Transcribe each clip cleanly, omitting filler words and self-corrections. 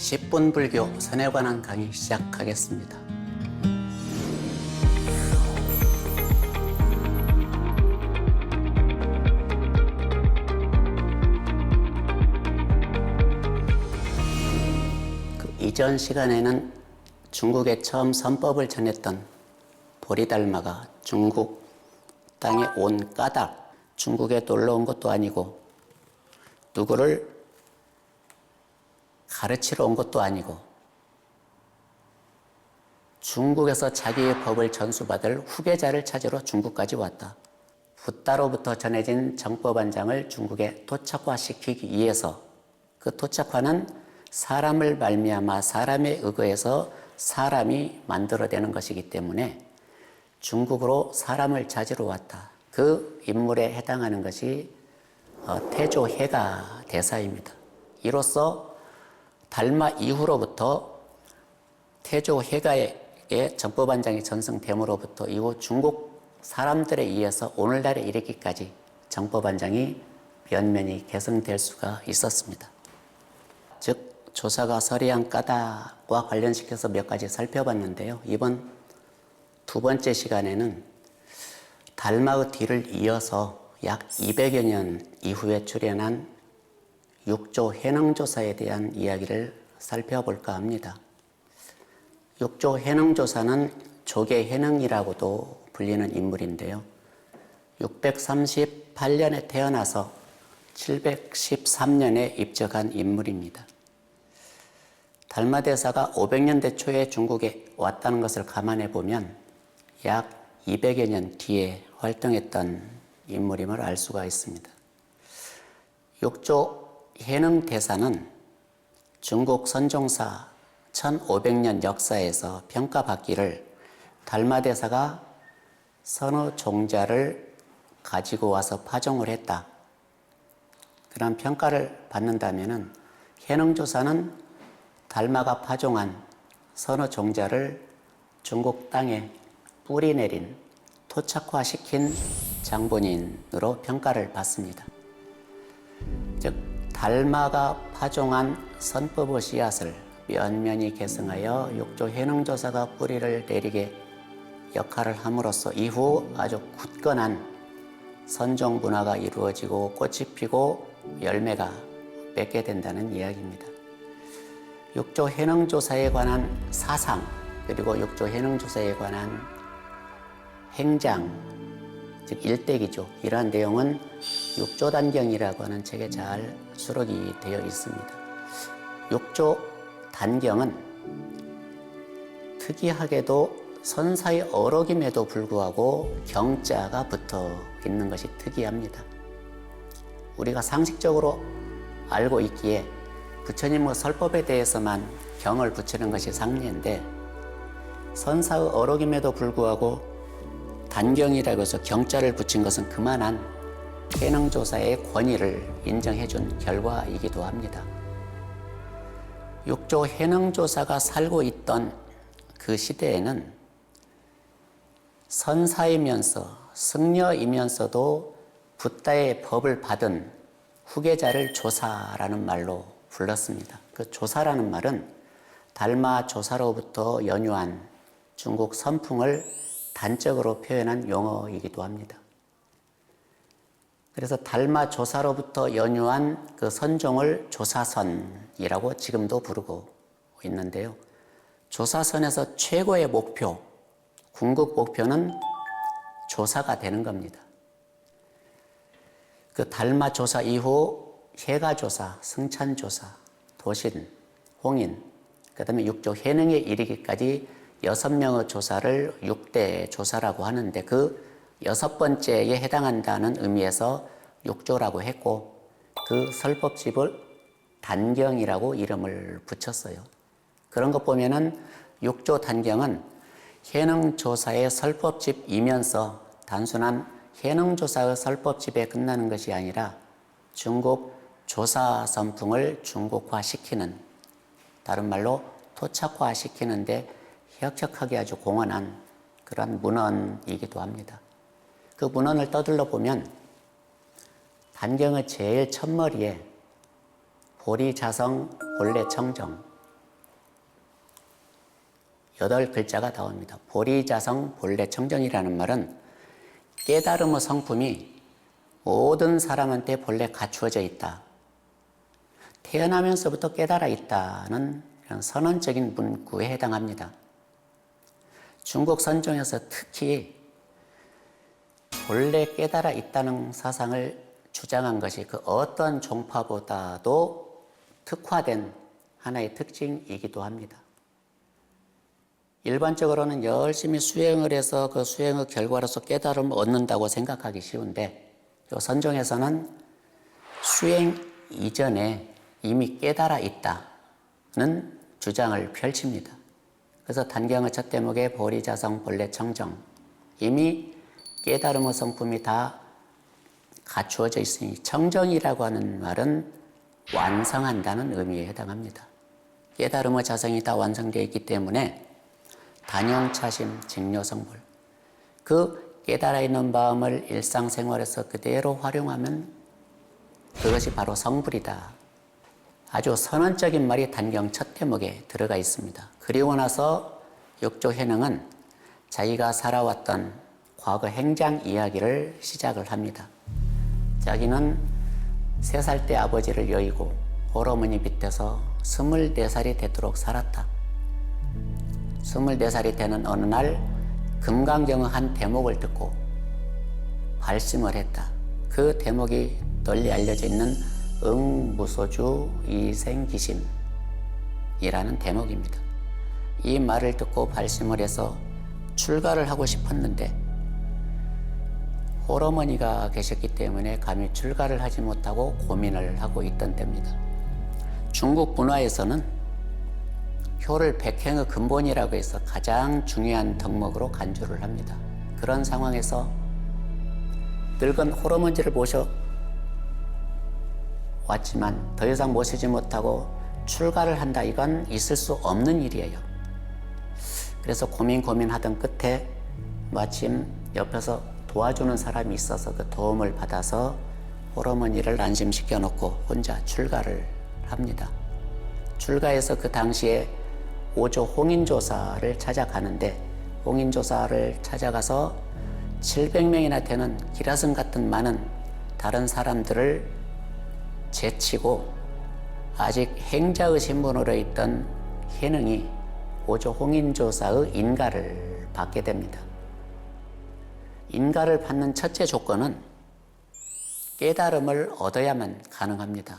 10분 불교 선에 관한 강의 시작하겠습니다. 이전 시간에는 중국에 처음 선법을 전했던 보리달마가 중국 땅에 온 까닭, 중국에 놀러 온 것도 아니고 누구를 가르치러 온 것도 아니고 중국에서 자기의 법을 전수받을 후계자를 찾으러 중국까지 왔다. 붓다로부터 전해진 정법안장을 중국에 토착화시키기 위해서 그 토착화는 사람을 말미암아 사람에 의거해서 사람이 만들어내는 것이기 때문에 중국으로 사람을 찾으러 왔다. 그 인물에 해당하는 것이 태조해가 대사입니다. 이로써 달마 이후로부터 태조해가의 정법안장이 전승됨으로부터 이후 중국 사람들에 의해서 오늘날에 이르기까지 정법안장이 면면히 개성될 수가 있었습니다. 즉 조사가 서리한 까닭과 관련시켜서 몇 가지 살펴봤는데요. 이번 두 번째 시간에는 달마의 뒤를 이어서 약 200여 년 이후에 출현한 육조 해능조사에 대한 이야기를 살펴볼까 합니다. 육조 해능조사는 조계 해능이라고도 불리는 인물인데요. 638년에 태어나서 713년에 입적한 인물입니다. 달마대사가 500년대 초에 중국에 왔다는 것을 감안해 보면 약 200여 년 뒤에 활동했던 인물임을 알 수가 있습니다. 육조 해능대사는 중국 선종사 1500년 역사에서 평가받기를 달마대사가 서너 종자를 가지고 와서 파종을 했다. 그런 평가를 받는다면 해능조사는 달마가 파종한 서너 종자를 중국 땅에 뿌리내린 토착화시킨 장본인으로 평가를 받습니다. 즉 달마가 파종한 선법의 씨앗을 면면히 계승하여 육조 해능조사가 뿌리를 내리게 역할을 함으로써 이후 아주 굳건한 선종 문화가 이루어지고 꽃이 피고 열매가 맺게 된다는 이야기입니다. 육조 해능조사에 관한 사상 그리고 육조 해능조사에 관한 행장 즉 일대기죠. 이러한 내용은 육조단경이라고 하는 책에 잘 수록이 되어 있습니다. 육조단경은 특이하게도 선사의 어록임에도 불구하고 경자가 붙어 있는 것이 특이합니다. 우리가 상식적으로 알고 있기에 부처님의 설법에 대해서만 경을 붙이는 것이 상례인데 선사의 어록임에도 불구하고 단경이라고 해서 경자를 붙인 것은 그만한 해능조사의 권위를 인정해 준 결과이기도 합니다. 육조 해능조사가 살고 있던 그 시대에는 선사이면서 승려이면서도 붓다의 법을 받은 후계자를 조사라는 말로 불렀습니다. 그 조사라는 말은 달마 조사로부터 연유한 중국 선풍을 단적으로 표현한 용어이기도 합니다. 그래서 달마 조사로부터 연유한 그 선종을 조사선이라고 지금도 부르고 있는데요. 조사선에서 최고의 목표, 궁극 목표는 조사가 되는 겁니다. 그 달마 조사 이후 해가조사, 승찬조사, 도신, 홍인, 그 다음에 육조 해능에 이르기까지 6명의 조사를 6대 조사라고 하는데 그 6번째에 해당한다는 의미에서 육조라고 했고 그 설법집을 단경이라고 이름을 붙였어요. 그런 것 보면은 육조 단경은 해능조사의 설법집이면서 단순한 해능조사의 설법집에 끝나는 것이 아니라 중국 조사 선풍을 중국화시키는, 다른 말로 토착화시키는데 혁혁하게 아주 공헌한 그런 문헌이기도 합니다. 그 문헌을 떠들러 보면 단경의 제일 첫머리에 보리자성 본래청정 8글자가 나옵니다. 보리자성 본래청정이라는 말은 깨달음의 성품이 모든 사람한테 본래 갖추어져 있다. 태어나면서부터 깨달아 있다는 그런 선언적인 문구에 해당합니다. 중국 선종에서 특히 본래 깨달아 있다는 사상을 주장한 것이 그 어떤 종파보다도 특화된 하나의 특징이기도 합니다. 일반적으로는 열심히 수행을 해서 그 수행의 결과로서 깨달음을 얻는다고 생각하기 쉬운데 이 선종에서는 수행 이전에 이미 깨달아 있다는 주장을 펼칩니다. 그래서 단경의 첫 대목에 보리자성 본래 청정, 이미 깨달음의 성품이 다 갖추어져 있으니 청정이라고 하는 말은 완성한다는 의미에 해당합니다. 깨달음의 자성이 다 완성되어 있기 때문에 단용차심 직료성불, 그 깨달아 있는 마음을 일상생활에서 그대로 활용하면 그것이 바로 성불이다. 아주 선언적인 말이 단경 첫 대목에 들어가 있습니다. 그리고 나서 육조 해능은 자기가 살아왔던 과거 행장 이야기를 시작을 합니다. 자기는 3살 때 아버지를 여의고 홀어머니 밑에서 24살이 되도록 살았다. 24살이 되는 어느 날 금강경의 한 대목을 듣고 발심을 했다. 그 대목이 널리 알려져 있는 응무소주 이생기심이라는 대목입니다. 이 말을 듣고 발심을 해서 출가를 하고 싶었는데 홀어머니가 계셨기 때문에 감히 출가를 하지 못하고 고민을 하고 있던 때입니다. 중국 문화에서는 효를 백행의 근본이라고 해서 가장 중요한 덕목으로 간주를 합니다. 그런 상황에서 늙은 홀어머니를 모셔왔지만 더 이상 모시지 못하고 출가를 한다, 이건 있을 수 없는 일이에요. 그래서 고민하던 끝에 마침 옆에서 도와주는 사람이 있어서 그 도움을 받아서 홀어머니를 안심시켜 놓고 혼자 출가를 합니다. 출가해서 그 당시에 오조 홍인조사를 찾아가는데, 홍인조사를 찾아가서 700명이나 되는 기라성 같은 많은 다른 사람들을 제치고 아직 행자의 신분으로 있던 해능이 오조 홍인조사의 인가를 받게 됩니다. 인가를 받는 첫째 조건은 깨달음을 얻어야만 가능합니다.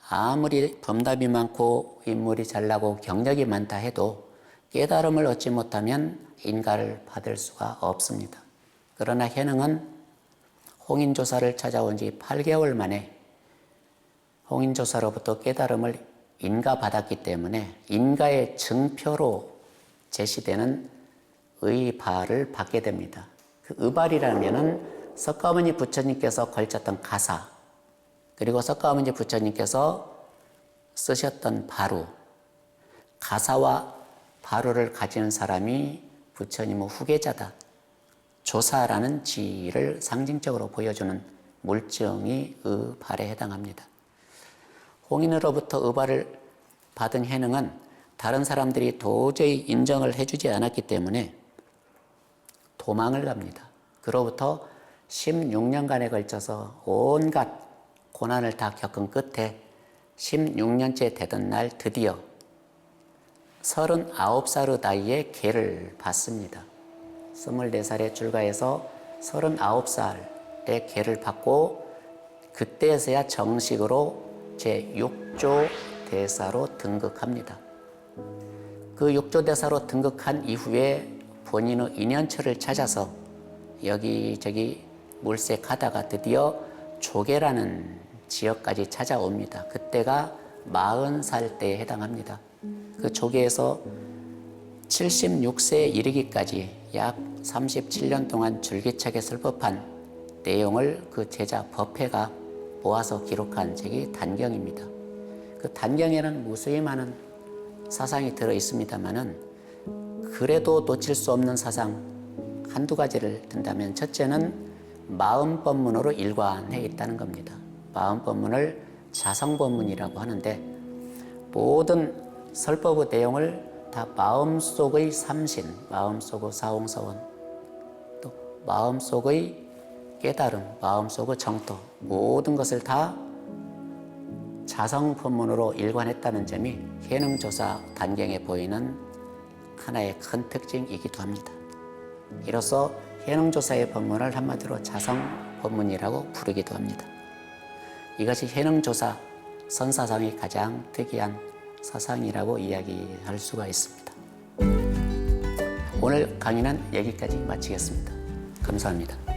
아무리 범답이 많고 인물이 잘나고 경력이 많다 해도 깨달음을 얻지 못하면 인가를 받을 수가 없습니다. 그러나 해능은 홍인조사를 찾아온 지 8개월 만에 홍인조사로부터 깨달음을 인가받았기 때문에 인가의 증표로 제시되는 의발을 받게 됩니다. 그 의발이라면은 석가모니 부처님께서 걸쳤던 가사, 그리고 석가모니 부처님께서 쓰셨던 바루, 가사와 바루를 가진 사람이 부처님의 후계자다. 조사라는 지위를 상징적으로 보여주는 물증이 의발에 해당합니다. 홍인으로부터 의발을 받은 해능은 다른 사람들이 도저히 인정을 해주지 않았기 때문에 도망을 갑니다. 그로부터 16년간에 걸쳐서 온갖 고난을 다 겪은 끝에 16년째 되던 날 드디어 39살의 나이에 계를 받습니다. 24살에 출가해서 39살에 계를 받고 그때서야 정식으로 제6조 대사로 등극합니다. 그 6조 대사로 등극한 이후에 본인의 인연처를 찾아서 여기저기 물색하다가 드디어 조계라는 지역까지 찾아옵니다. 그때가 40살 때에 해당합니다. 그 조계에서 76세에 이르기까지 약 37년 동안 줄기차게 설법한 내용을 그 제자 법회가 모아서 기록한 책이 단경입니다. 그 단경에는 무수히 많은 사상이 들어 있습니다만은 그래도 놓칠 수 없는 사상 한두 가지를 든다면 첫째는 마음법문으로 일관해 있다는 겁니다. 마음법문을 자성법문이라고 하는데 모든 설법의 내용을 다 마음속의 삼신, 마음속의 사홍사원, 또 마음속의 깨달음, 마음속의 정토, 모든 것을 다 자성법문으로 일관했다는 점이 해능조사 단경에 보이는 하나의 큰 특징이기도 합니다. 이로써 해능조사의 법문을 한마디로 자성법문이라고 부르기도 합니다. 이것이 해능조사 선사상의 가장 특이한 사상이라고 이야기할 수가 있습니다. 오늘 강의는 여기까지 마치겠습니다. 감사합니다.